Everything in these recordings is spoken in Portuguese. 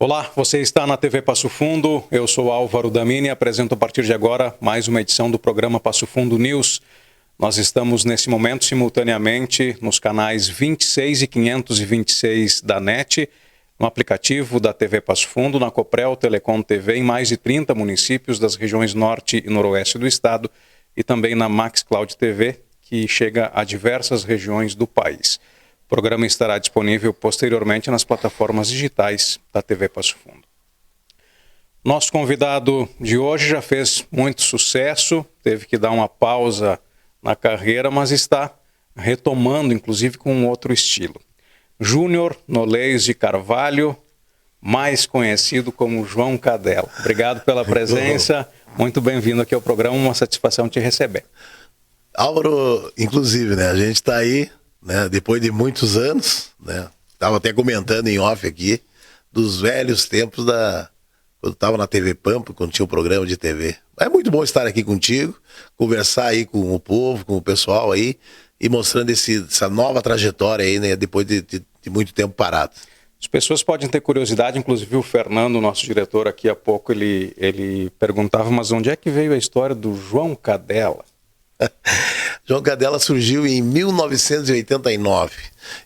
Olá, você está na TV Passo Fundo, eu sou Álvaro Damini e apresento a partir de agora mais uma edição do programa Passo Fundo News. Nós estamos nesse momento simultaneamente nos canais 26 e 526 da NET, no aplicativo da TV Passo Fundo, na Coprel Telecom TV em mais de 30 municípios das regiões norte e noroeste do estado e também na Max Cloud TV, que chega a diversas regiões do país. O programa estará disponível posteriormente nas plataformas digitais da TV Passo Fundo. Nosso convidado de hoje já fez muito sucesso, teve que dar uma pausa na carreira, mas está retomando, inclusive, com um outro estilo. Júnior Nolez de Carvalho, mais conhecido como João Cadela. Obrigado pela presença, muito bem-vindo aqui ao programa, uma satisfação te receber. Álvaro, inclusive, né, a gente está aí, né, depois de muitos anos, né, estava até comentando em off aqui, dos velhos tempos quando estava na TV Pampa, quando tinha um programa de TV. É muito bom estar aqui contigo, conversar aí com o povo, com o pessoal aí, e mostrando essa nova trajetória aí, né, depois de muito tempo parado. As pessoas podem ter curiosidade, inclusive o Fernando, nosso diretor, aqui há pouco, ele perguntava, mas onde é que veio a história do João Cadela? João Cadela surgiu em 1989.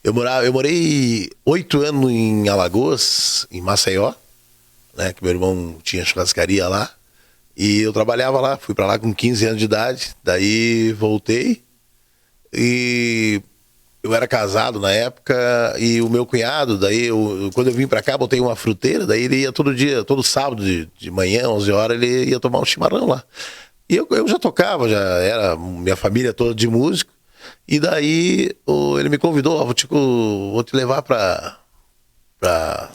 Eu morei 8 anos em Alagoas, em Maceió, né, que meu irmão tinha churrascaria lá, e eu trabalhava lá, fui para lá com 15 anos de idade, daí voltei, e eu era casado na época, e o meu cunhado, daí quando eu vim para cá, botei uma fruteira, daí ele ia todo dia, todo sábado de manhã, 11 horas, ele ia tomar um chimarrão lá. E eu já tocava, já era minha família toda de músico. E daí ele me convidou, vou te levar pra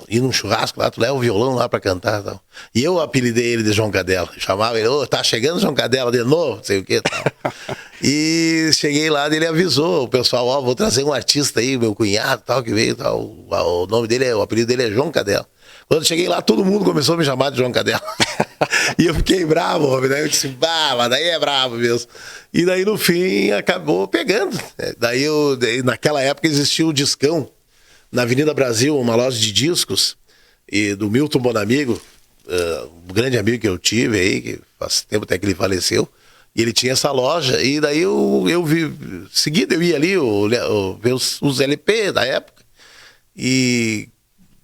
ir num churrasco lá, tu leva o violão lá pra cantar e tal. E eu apelidei ele de João Cadela. Chamava ele, tá chegando João Cadela de novo, não sei o que e tal. E cheguei lá, ele avisou o pessoal, vou trazer um artista aí, meu cunhado tal, que veio tal. O nome dele, o apelido dele é João Cadela. Quando cheguei lá, todo mundo começou a me chamar de João Cadela. E eu fiquei bravo, daí eu disse, mas daí é bravo mesmo. E daí no fim acabou pegando. Daí naquela época existia o Discão, na Avenida Brasil, uma loja de discos, e do Milton Bonamigo, um grande amigo que eu tive aí, que faz tempo até que ele faleceu, e ele tinha essa loja, e daí eu vi, seguido eu ia ali ver os LP da época, e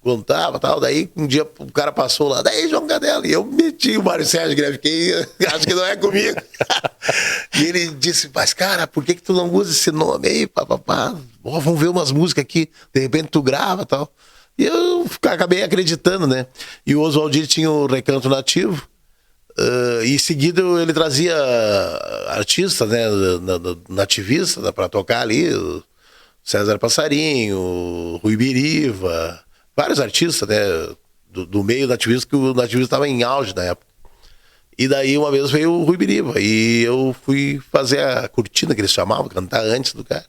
contava e tal, daí um dia o cara passou lá, daí João Cadela, e eu meti o Mário Sérgio Greve, que acho que não é comigo. E ele disse, mas cara, por que tu não usa esse nome aí, papapá? Vamos ver umas músicas aqui, de repente tu grava e tal. E eu acabei acreditando, né? E o Oswaldir tinha o Recanto Nativo, e em seguida ele trazia artistas, né, nativistas, para tocar ali, o César Passarinho, o Rui Biriva, vários artistas, né, do meio nativista, que o nativismo estava em auge na época. E daí uma vez veio o Rui Biriva, e eu fui fazer a cortina que eles chamavam, cantar antes do cara.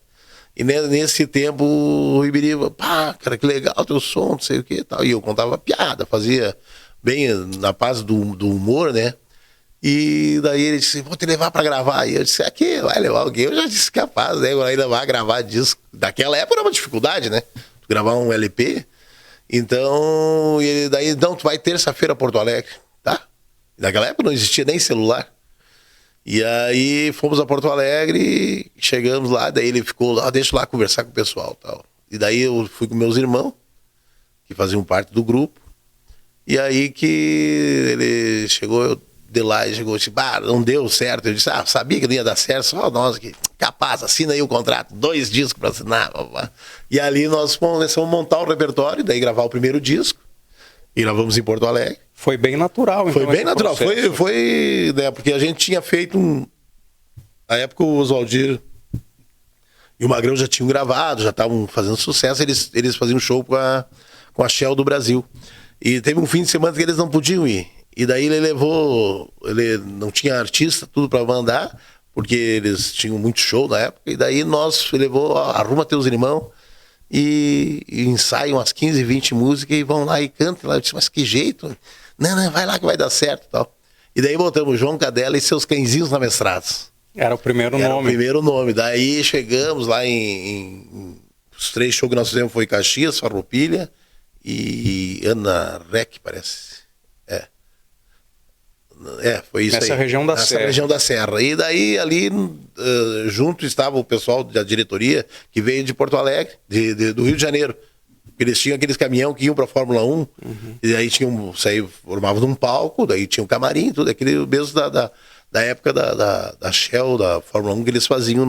E nesse tempo o Rui Biriva, pá, cara, que legal teu som, não sei o que e tal. E eu contava piada, fazia bem na paz do humor, né. E daí ele disse, vou te levar pra gravar. E eu disse, aqui, vai levar alguém. Eu já disse capaz, né, ainda vai gravar disco. Daquela época era uma dificuldade, né, gravar um LP. Então, daí, não, tu vai terça-feira a Porto Alegre, tá? Naquela época não existia nem celular. E aí fomos a Porto Alegre, chegamos lá, daí ele ficou lá, deixa eu lá conversar com o pessoal e tal. E daí eu fui com meus irmãos, que faziam parte do grupo, e aí que ele chegou, de lá e chegou, tipo, não deu certo. Eu disse, sabia que não ia dar certo, só nós aqui, capaz, assina aí o contrato, 2 discos para assinar. E ali nós começamos a montar o repertório, daí gravar o primeiro disco, e gravamos em Porto Alegre. Foi bem natural, então. Foi bem natural, foi, né, porque a gente tinha feito na época o Oswaldir e o Magrão já tinham gravado, já estavam fazendo sucesso, eles faziam show com a Shell do Brasil. E teve um fim de semana que eles não podiam ir. E daí ele não tinha artista, tudo para mandar, porque eles tinham muito show na época, e daí ele levou, arruma teus irmãos, e ensaiam umas 15, 20 músicas, e vão lá e cantam. Eu disse, mas que jeito? Não, vai lá que vai dar certo e tal. E daí botamos João Cadela e seus cãezinhos namestrados. Era o primeiro nome. Era o primeiro nome. Daí chegamos lá os 3 shows que nós fizemos foi Caxias, Farroupilha e Ana Rec, parece. Foi isso aí. Nessa região da Serra. Nessa região da Serra. E daí ali junto estava o pessoal da diretoria que veio de Porto Alegre, do Rio de Janeiro. Eles tinham aqueles caminhão que iam para a Fórmula 1, e aí formavam num palco, daí tinha um camarim, tudo, aquele mesmo da época da Shell, da Fórmula 1 que eles faziam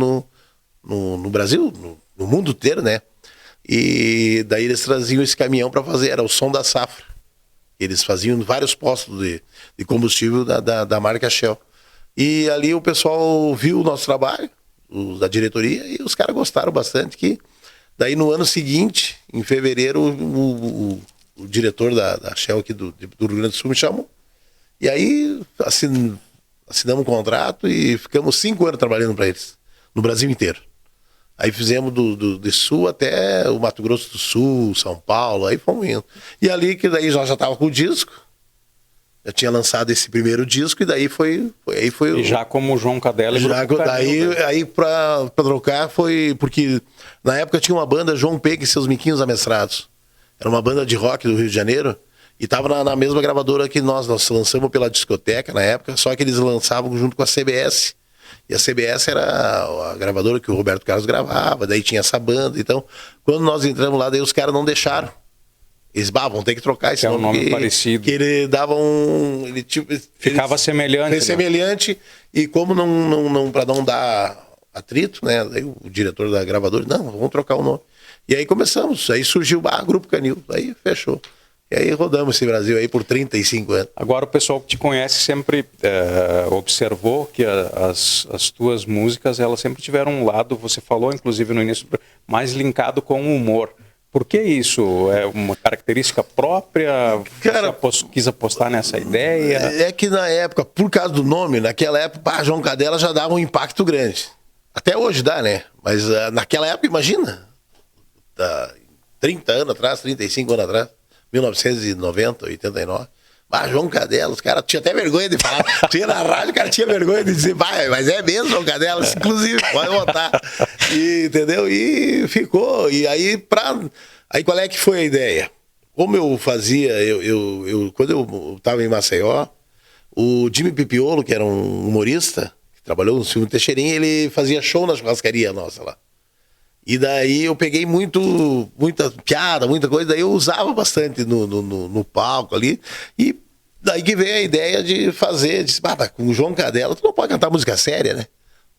no Brasil, no mundo inteiro, né? E daí eles traziam esse caminhão para fazer, era o Som da Safra. Eles faziam vários postos de combustível da marca Shell. E ali o pessoal viu o nosso trabalho, da diretoria, e os caras gostaram bastante. Que daí no ano seguinte, em fevereiro, o diretor da Shell aqui do Rio Grande do Sul me chamou. E aí assinamos um contrato e ficamos 5 anos trabalhando para eles, no Brasil inteiro. Aí fizemos de Sul até o Mato Grosso do Sul, São Paulo, aí fomos indo. E ali que daí já estava com o disco, já tinha lançado esse primeiro disco, e daí foi E já como João Cadela e Grupo Canil. Aí pra trocar foi porque na época tinha uma banda, João Pega e seus Miquinhos Amestrados. Era uma banda de rock do Rio de Janeiro e tava na mesma gravadora que nós lançamos pela discoteca na época, só que eles lançavam junto com a CBS. E a CBS era a gravadora que o Roberto Carlos gravava, daí tinha essa banda. Então, quando nós entramos lá, daí os caras não deixaram. Eles vão ter que trocar esse nome parecido. Que ele dava ficava semelhante. Semelhante, e como não para não dar atrito, né? Daí o diretor da gravadora, não, vamos trocar o nome. E aí começamos, aí surgiu o Grupo Canil, aí fechou. E aí rodamos esse Brasil aí por 35 anos. Agora o pessoal que te conhece sempre observou que as tuas músicas, elas sempre tiveram um lado, você falou inclusive no início, mais linkado com o humor. Por que isso? É uma característica própria? Cara, você quis apostar nessa ideia? É que na época, por causa do nome, naquela época, João Cadela já dava um impacto grande. Até hoje dá, né? Mas naquela época, imagina, 30 anos atrás, 35 anos atrás, 1990, 89. João Cadela, os caras tinham até vergonha de falar. Tinha na rádio, o cara tinha vergonha de dizer, mas é mesmo João Cadela, inclusive, pode botar. E, entendeu? E ficou. E aí, aí qual é que foi a ideia? Como eu fazia, quando eu estava em Maceió, o Jimmy Pipiolo, que era um humorista, que trabalhou no filme Teixeirinha, ele fazia show na churrascaria nossa lá. E daí eu peguei muita piada, muita coisa, daí eu usava bastante no palco ali. E daí que veio a ideia de fazer, disse, com o João Cadela, tu não pode cantar música séria, né?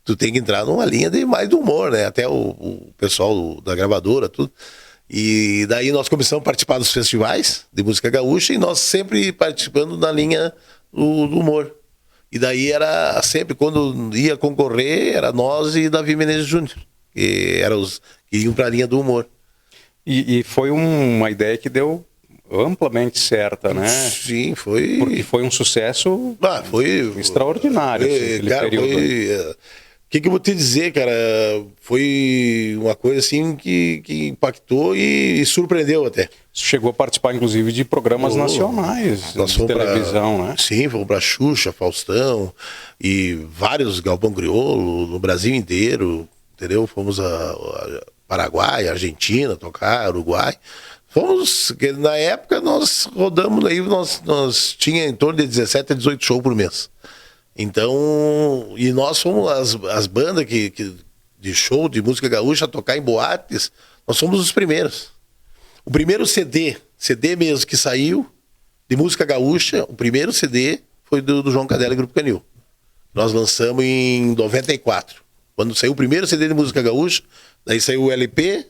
Tu tem que entrar numa linha mais do humor, né? Até o pessoal da gravadora, tudo. E daí nós começamos a participar dos festivais de música gaúcha e nós sempre participando na linha do humor. E daí era sempre, quando ia concorrer, era nós e Davi Menezes Júnior. Que eram os que iam para a linha do humor. E foi uma ideia que deu amplamente certa, né? Sim, foi. Porque foi um sucesso foi extraordinário. Assim, cara, período. O que eu vou te dizer, cara? Foi uma coisa assim que impactou e surpreendeu até. Chegou a participar, inclusive, de programas nacionais de televisão, né? Sim, fomos para Xuxa, Faustão e vários Galpão Crioulo no Brasil inteiro. Entendeu? Fomos a Paraguai, Argentina, tocar, Uruguai. Fomos, que na época nós rodamos aí, nós tinha em torno de 17 a 18 shows por mês. Então, e nós fomos as bandas de show de música gaúcha a tocar em boates, nós fomos os primeiros. O primeiro CD mesmo que saiu de música gaúcha, o primeiro CD foi do João Cadela e Grupo Canil. Nós lançamos em 94. Quando saiu o primeiro CD de música gaúcha, daí saiu o LP,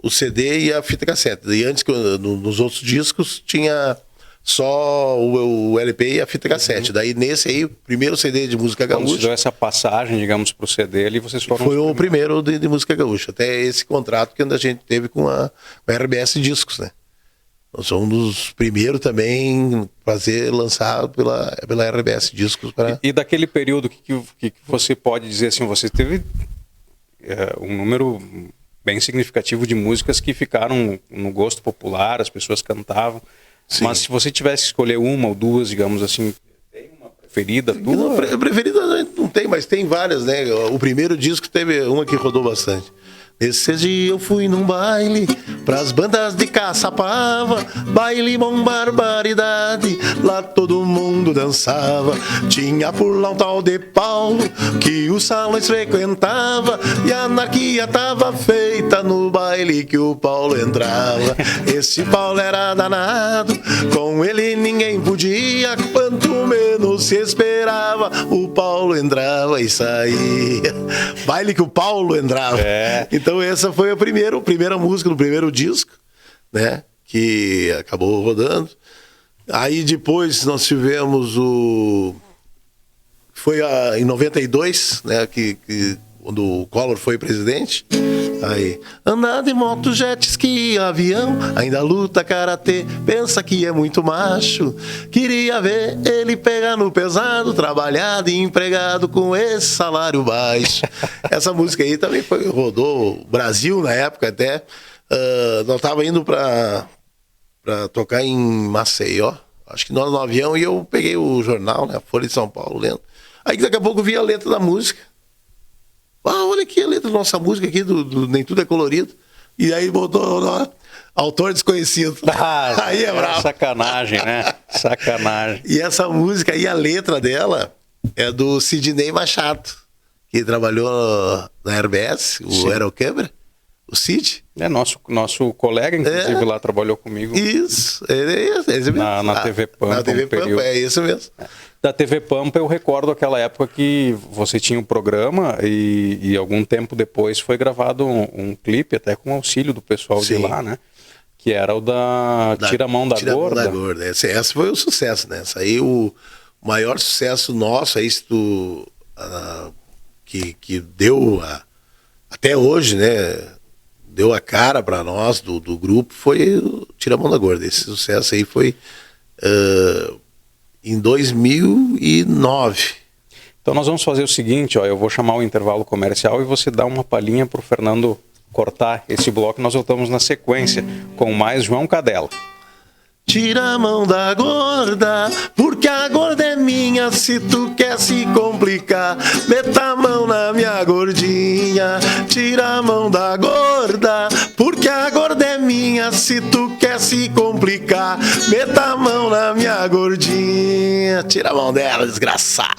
o CD e a fita cassete. E antes, nos outros discos, tinha só o LP e a fita cassete. Daí nesse aí, o primeiro CD de música gaúcha... Quando se deu essa passagem, digamos, para o CD ali, vocês foram... Foi o primeiro de música gaúcha. Até esse contrato que a gente teve com a RBS Discos, né? Nós somos um dos primeiros também lançado pela RBS Discos. E daquele período, que você pode dizer assim, você teve um número bem significativo de músicas que ficaram no gosto popular, as pessoas cantavam. Sim. Mas se você tivesse que escolher uma ou duas, digamos assim, tem uma preferida tua? Preferida não tem, mas tem várias, né? O primeiro disco teve uma que rodou bastante. Nesse dia eu fui num baile pras bandas de Caçapava, baile bom barbaridade, lá todo mundo dançava. Tinha por lá um tal de Paulo que os salões frequentava, e a anarquia tava feita no baile que o Paulo entrava. Esse Paulo era danado, com ele ninguém podia, quanto menos se esperava, o Paulo entrava e saía. Baile que o Paulo entrava. Então essa foi a primeira música do primeiro disco, né? Que acabou rodando. Aí depois nós tivemos em 92, né? Quando o Collor foi presidente. Aí, andar de moto, jet ski, avião, ainda luta karatê, pensa que é muito macho. Queria ver ele pegar no pesado, trabalhar de empregado com esse salário baixo. Essa música aí também rodou o Brasil na época até. Nós tava indo pra tocar em Maceió, acho que nós no avião, e eu peguei o jornal, né, a Folha de São Paulo, lendo. Aí daqui a pouco eu vi a letra da música. Olha aqui a letra da nossa música aqui, do Nem Tudo é Colorido. E aí botou autor desconhecido. Aí é bravo. Sacanagem, né? Sacanagem. E essa música aí, a letra dela, é do Sidney Machado, que trabalhou na RBS, o Aerocâmara, o Cid. É nosso colega, inclusive, lá trabalhou comigo. Isso, esse mesmo. Na TV Pampa. Na TV Pampa, é isso mesmo. Da TV Pampa, eu recordo aquela época que você tinha um programa e algum tempo depois foi gravado um clipe, até com auxílio do pessoal de lá, né? Que era o da Tira a Mão da Gorda. Da Gorda. Essa foi o sucesso, né? Essa aí, o maior sucesso nosso, é isso que deu até hoje, né? Deu a cara para nós do grupo, foi o Tira a Mão da Gorda. Esse sucesso aí foi em 2009. Então nós vamos fazer o seguinte, eu vou chamar o intervalo comercial e você dá uma palhinha para o Fernando cortar esse bloco. Nós voltamos na sequência com mais João Cadela. Tira a mão da gorda, porque a gorda é minha. Se tu quer se complicar, meta a mão na minha gordinha. Tira a mão da gorda, porque a gorda é minha. Se tu quer se complicar, meta a mão na minha gordinha. Tira a mão dela, desgraçado.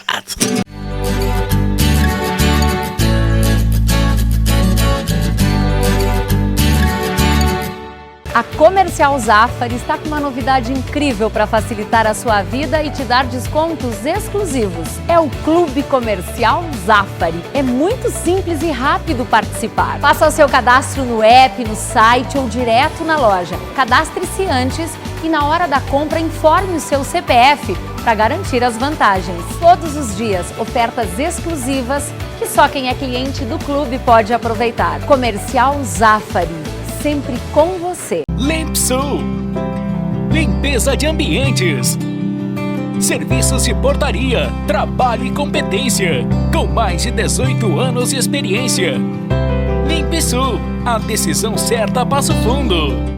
A Comercial Zafari está com uma novidade incrível para facilitar a sua vida e te dar descontos exclusivos. É o Clube Comercial Zafari. É muito simples e rápido participar. Faça o seu cadastro no app, no site ou direto na loja. Cadastre-se antes e na hora da compra informe o seu CPF para garantir as vantagens. Todos os dias, ofertas exclusivas que só quem é cliente do clube pode aproveitar. Comercial Zafari. Sempre com você. Limpsul, limpeza de ambientes, serviços de portaria, trabalho e competência, com mais de 18 anos de experiência. Limpsul, a decisão certa a Passo Fundo.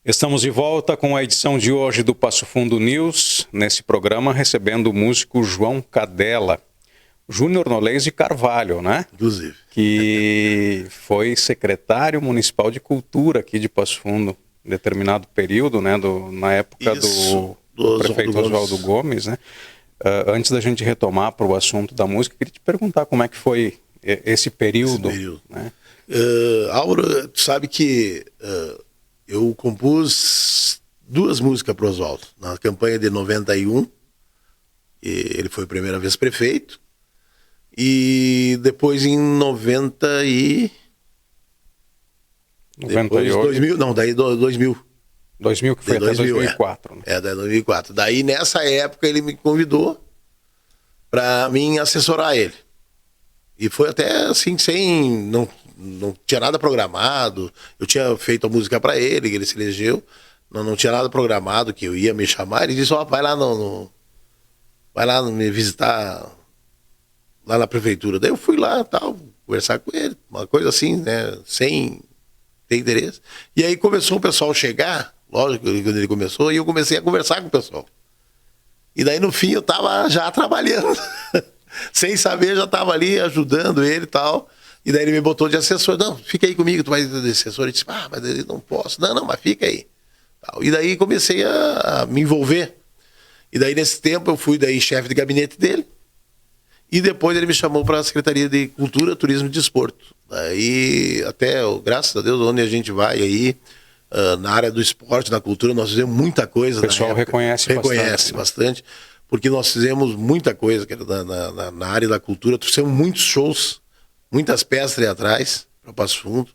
Estamos de volta com a edição de hoje do Passo Fundo News, nesse programa recebendo o músico João Cadela, Júnior Nolês de Carvalho, né? Inclusive. Que foi secretário municipal de cultura aqui de Passo Fundo, em determinado período, né? Na época do prefeito Oswaldo Gomes, né? Antes da gente retomar para o assunto da música, queria te perguntar como é que foi esse período. Né? Álvaro, tu sabe que eu compus 2 músicas para o Oswaldo. Na campanha de 91, ele foi a primeira vez prefeito. E depois em 98. Depois 2000, não, daí 2000. 2000, que foi até 2004. Né? Até 2004. Daí, nessa época, ele me convidou para mim assessorar ele. E foi até assim, não tinha nada programado. Eu tinha feito a música para ele, que ele se elegeu. Não tinha nada programado que eu ia me chamar. Ele disse, vai lá vai lá me visitar lá na prefeitura. Daí eu fui lá, tal, conversar com ele, uma coisa assim, né, sem ter interesse. E aí começou o pessoal chegar, lógico, quando ele começou, e eu comecei a conversar com o pessoal. E daí no fim eu tava já trabalhando, sem saber, já tava ali ajudando ele e tal. E daí ele me botou de assessor, não, fica aí comigo, tu vai de assessor. Ele disse, mas ele não posso. Não, mas fica aí. E daí comecei a me envolver. E daí nesse tempo eu fui daí chefe de gabinete dele. E depois ele me chamou para a Secretaria de Cultura, Turismo e Desporto. Daí até, graças a Deus, onde a gente vai aí, na área do esporte, da cultura, nós fizemos muita coisa. O pessoal reconhece bastante, porque nós fizemos muita coisa na área da cultura. Trouxemos muitos shows, muitas peças teatrais para Passo Fundo,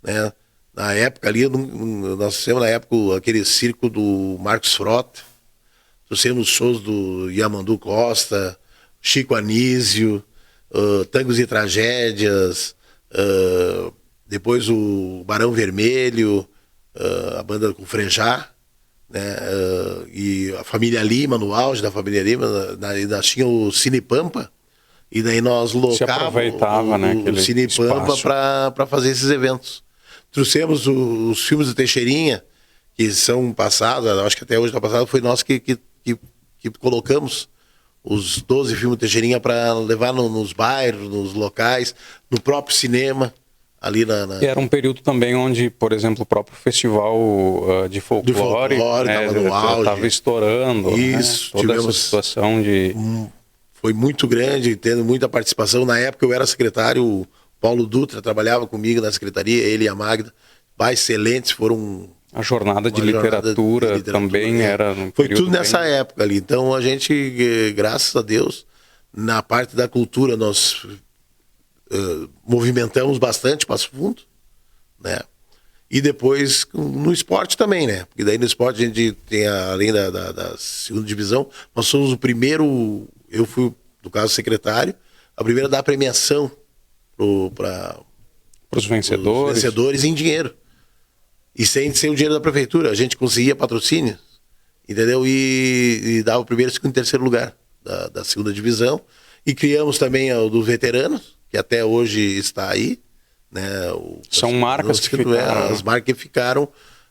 né? Na época ali, nós fizemos na época aquele circo do Marcos Frota, trouxemos shows do Yamandu Costa, Chico Anísio, Tangos e Tragédias, depois o Barão Vermelho, a banda com Frejá, né? E a Família Lima, no auge da Família Lima, ainda tinha o Cine Pampa, e daí nós locávamos o Cine Pampa para fazer esses eventos. Trouxemos os filmes do Teixeirinha, que são passados, acho que até hoje está passado, foi nós que colocamos os 12 filmes do Teixeirinha para levar nos bairros, nos locais, no próprio cinema, ali E era um período também onde, por exemplo, o próprio festival de folclore estava no auge. Estava estourando. Isso, né? Toda essa situação de... Foi muito grande, tendo muita participação. Na época eu era secretário, o Paulo Dutra trabalhava comigo na secretaria, ele e a Magda, excelentes, foram... A jornada de literatura também era... Foi tudo nessa época ali. Então a gente, graças a Deus, na parte da cultura nós movimentamos bastante Passo Fundo, né? E depois no esporte também, né? Porque daí no esporte a gente tem, além da segunda divisão, nós somos o primeiro, eu fui, no caso, secretário, a primeira a dar premiação para os vencedores em dinheiro. E sem o dinheiro da prefeitura, a gente conseguia patrocínio, entendeu? E dava o primeiro, segundo e terceiro lugar da segunda divisão. E criamos também o dos veteranos, que até hoje está aí, né? São marcas que ficaram. As marcas que ficaram,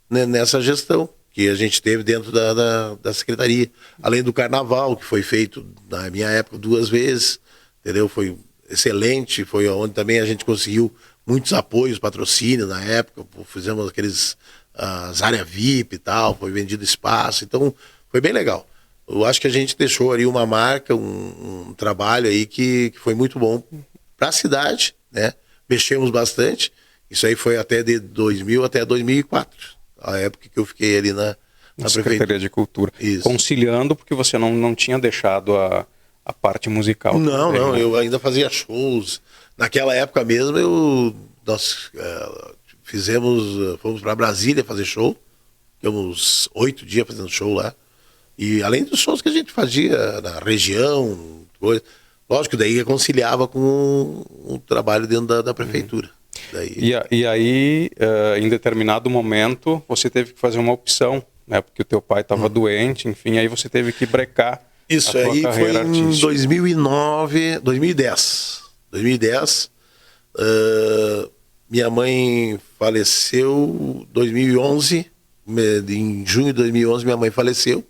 né, nessa gestão que a gente teve dentro da secretaria. Além do carnaval, que foi feito na minha época 2 vezes, entendeu? Foi excelente, foi onde também a gente conseguiu muitos apoios, patrocínio na época, fizemos aqueles as áreas VIP e tal, foi vendido espaço, então foi bem legal. Eu acho que a gente deixou ali uma marca, um trabalho aí que foi muito bom para a cidade, né? Mexemos bastante, isso aí foi até de 2000 até 2004, a época que eu fiquei ali na Secretaria de Cultura. Isso. Conciliando, porque você não tinha deixado a parte musical. Não, eu ainda fazia shows. Naquela época mesmo, nós fomos para Brasília fazer show, ficamos 8 dias fazendo show lá, e além dos shows que a gente fazia na região, coisa, lógico, daí conciliava com o trabalho dentro da prefeitura. Daí... E aí, em determinado momento, você teve que fazer uma opção, né, porque o teu pai estava doente, enfim, aí você teve que brecar. Isso aí foi em 2010. Minha mem faleceu em 2011. Em junho de 2011 minha mãe faleceu.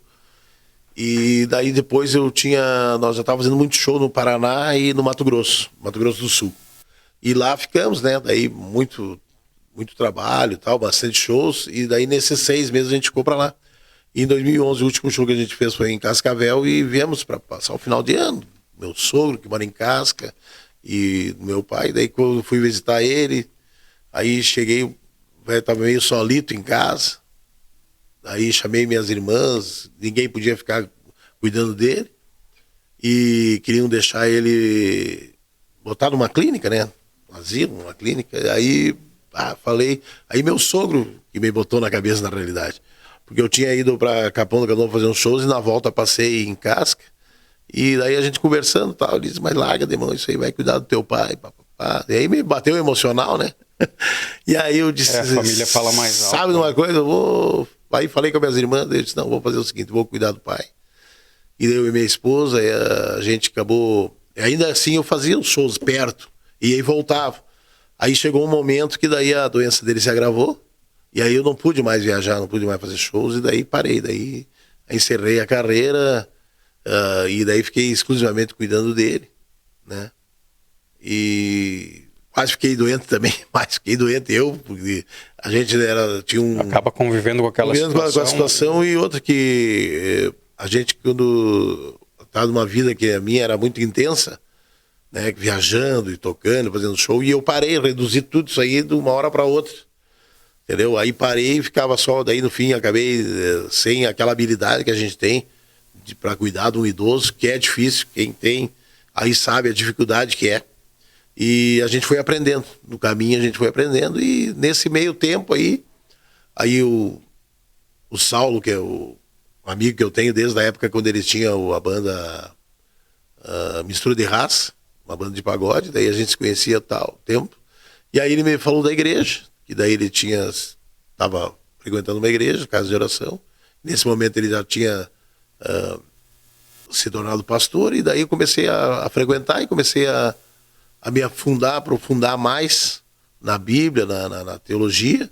E daí depois nós já estávamos fazendo muito show no Paraná e no Mato Grosso do Sul. E lá ficamos, né? Daí muito trabalho e tal, bastante shows. E daí nesses 6 meses a gente ficou para lá. E em 2011, o último show que a gente fez foi em Cascavel e viemos para passar o final de ano. Meu sogro, que mora em Casca, e meu pai. Daí quando eu fui visitar ele, aí cheguei, o velho estava meio solito em casa. Aí chamei minhas irmãs, ninguém podia ficar cuidando dele. E queriam deixar ele botar numa clínica, né? Um asilo, uma clínica. Aí falei, aí meu sogro que me botou na cabeça na realidade. porque eu tinha ido para Capão do Canoa fazer uns shows e na volta passei em Casca. E daí a gente conversando e tal, ele disse, mas larga de mão, isso aí vai cuidar do teu pai, papapá. E aí me bateu emocional, né? E aí eu disse, a família fala mais alto. sabe de uma coisa, eu vou... Aí falei com as minhas irmãs, eu disse, não, vou fazer o seguinte, vou cuidar do pai. E daí eu e minha esposa, a gente acabou... Ainda assim eu fazia os shows perto, e aí voltava. Aí chegou um momento que daí a doença dele se agravou, e aí eu não pude mais viajar, não pude mais fazer shows, e daí parei, daí encerrei a carreira... e daí fiquei exclusivamente cuidando dele, né? E quase fiquei doente também, mas fiquei doente eu, porque a gente tinha um... Acaba convivendo com aquela situação. Com a situação, e outra que a gente, quando tá numa vida que a minha era muito intensa, né? Viajando e tocando, fazendo show, e eu parei, reduzi tudo isso aí de uma hora para outra, entendeu? Aí parei e ficava só, daí no fim acabei sem aquela habilidade que a gente tem para cuidar de um idoso, que é difícil, quem tem aí sabe a dificuldade que é, e a gente foi aprendendo, no caminho a gente foi aprendendo, e nesse meio tempo aí o Saulo, que é o amigo que eu tenho desde a época quando eles tinham a banda Mistura de Raça, uma banda de pagode, daí a gente se conhecia tal tempo, e aí ele me falou da igreja, que daí ele estava frequentando uma igreja, casa de oração, nesse momento ele já tinha se tornado pastor, e daí eu comecei a frequentar e comecei a me aprofundar mais na Bíblia, na teologia.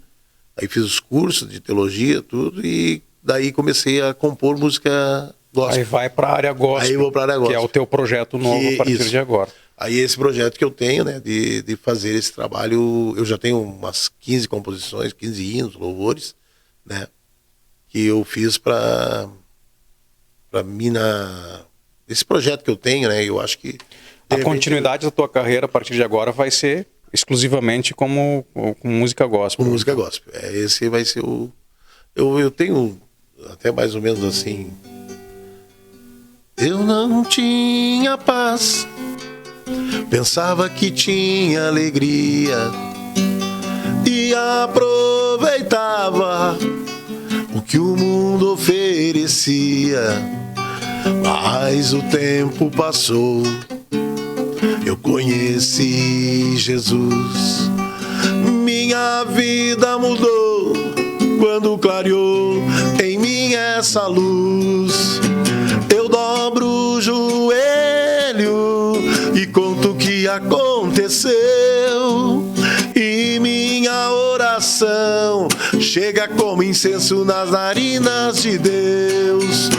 Aí fiz os cursos de teologia, tudo, e daí comecei a compor música gospel. Aí vai para a área gospel, aí vou pra área gospel, que é o teu projeto novo a partir de agora. Aí esse projeto que eu tenho, né, de fazer esse trabalho, eu já tenho umas 15 composições, 15 hinos, louvores, né, que eu fiz para mim esse projeto que eu tenho, né? Eu acho que a continuidade da tua carreira a partir de agora vai ser exclusivamente com música gospel. Com música gospel. Esse vai ser o... Eu tenho até mais ou menos assim... Eu não tinha paz, pensava que tinha alegria e aproveitava o que o mundo oferecia. Mas o tempo passou, eu conheci Jesus. Minha vida mudou quando clareou em mim essa luz. Eu dobro o joelho e conto o que aconteceu, e minha oração chega como incenso nas narinas de Deus.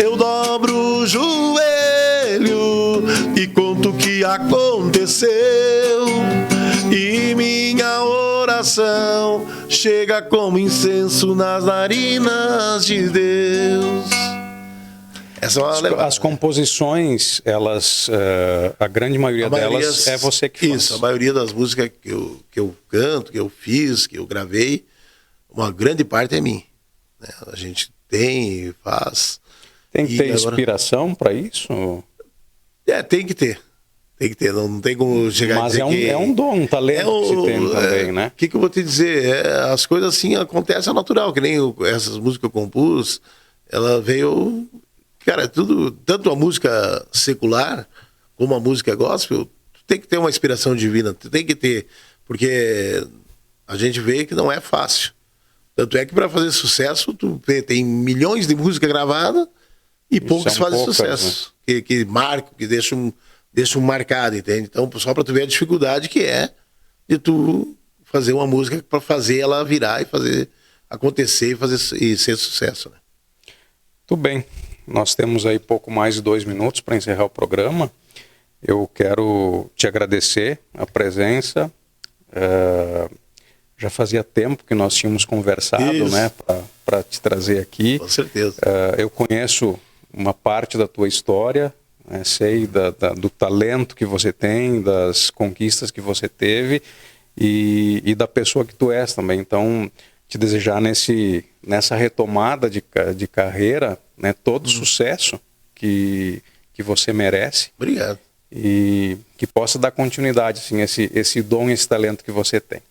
Eu dobro o joelho e conto o que aconteceu, e minha oração chega como incenso nas narinas de Deus. As composições, elas, a grande maioria delas é você que faz. Isso, a maioria das músicas que eu canto, que eu fiz, que eu gravei, uma grande parte é minha, né? A gente tem e faz. Tem que ter inspiração para isso? Tem que ter. Tem que ter, não tem como chegar a dizer é um dom, um talento que se tem também, né? O que eu vou te dizer? As coisas assim acontecem natural, que nem essas músicas que eu compus, ela veio... Cara, tudo, tanto a música secular como a música gospel, tu tem que ter uma inspiração divina, tu tem que ter, porque a gente vê que não é fácil. Tanto é que para fazer sucesso, tu tem milhões de músicas gravadas e poucos fazem sucesso, né? que marcam, que deixam marcado, entende? Então, só para tu ver a dificuldade que é de tu fazer uma música para fazer ela virar e fazer acontecer e ser sucesso, né? Tudo bem. Nós temos aí pouco mais de 2 minutos para encerrar o programa. Eu quero te agradecer a presença. Já fazia tempo que nós tínhamos conversado, né, para te trazer aqui. Com certeza. Eu conheço uma parte da tua história, né, sei do talento que você tem, das conquistas que você teve e da pessoa que tu és também. Então, te desejar nessa retomada de carreira, né, todo sucesso que você merece. Obrigado. E que possa dar continuidade, assim, esse dom, esse talento que você tem.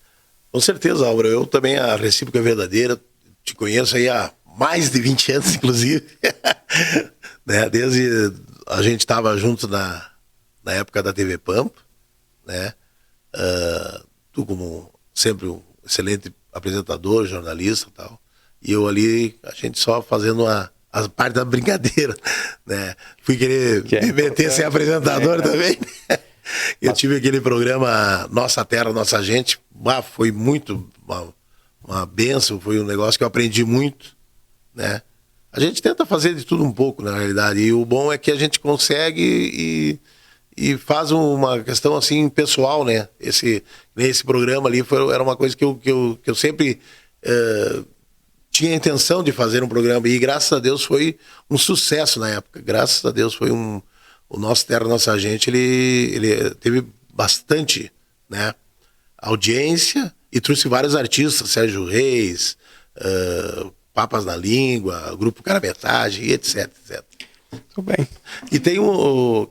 Com certeza, Álvaro. Eu também, a recíproca é verdadeira. Te conheço aí há mais de 20 anos, inclusive. Né? Desde a gente estava junto na época da TV Pampa, né? Tu como sempre um excelente apresentador, jornalista e tal. E eu ali, a gente só fazendo a parte da brincadeira, né? Fui querer me meter ser apresentador também. Eu tive aquele programa Nossa Terra, Nossa Gente. Foi muito uma bênção, foi um negócio que eu aprendi muito, né? A gente tenta fazer de tudo um pouco, na realidade. E o bom é que a gente consegue e faz uma questão assim pessoal, né? Esse programa ali era uma coisa que eu sempre tinha a intenção de fazer um programa. E graças a Deus foi um sucesso na época. Graças a Deus foi o Nosso Terra, Nossa Gente, ele teve bastante, né, audiência e trouxe vários artistas, Sérgio Reis, Papas na Língua, Grupo Cara Metade, e etc. Tudo bem. E tem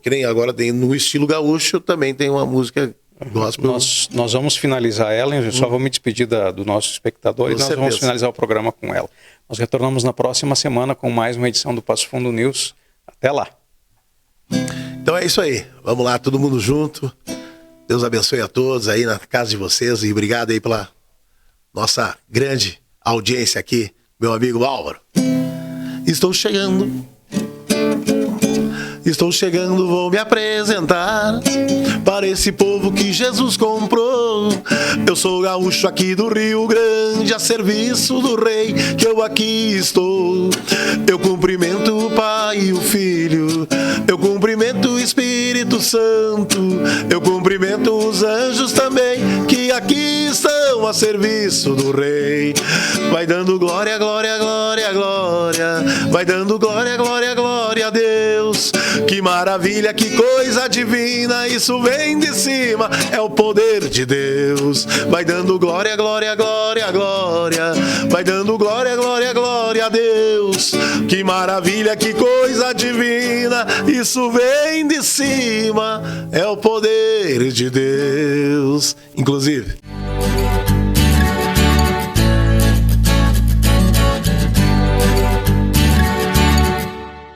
que nem agora tem no estilo gaúcho, também tem uma música gospel. Nós vamos finalizar ela, eu só vou me despedir do nosso espectador e nós vamos finalizar o programa com ela. Nós retornamos na próxima semana com mais uma edição do Passo Fundo News. Até lá. Então é isso aí. Vamos lá, todo mundo junto. Deus abençoe a todos aí na casa de vocês e obrigado aí pela nossa grande audiência aqui, meu amigo Álvaro. Estou chegando, vou me apresentar para esse povo que Jesus comprou. Eu sou gaúcho aqui do Rio Grande, a serviço do rei, que eu aqui estou. Eu cumprimento o Pai e o Filho, eu cumprimento o Espírito Santo, eu cumprimento os anjos também, que aqui estão a serviço do rei. Vai dando glória, glória, glória, glória, vai dando glória, glória, glória a Deus. Que maravilha, que coisa divina, isso vem de cima, é o poder de Deus. Vai dando glória, glória, glória, glória, vai dando glória, glória, glória a Deus. Que maravilha, que coisa divina, isso vem de cima, é o poder de Deus. Inclusive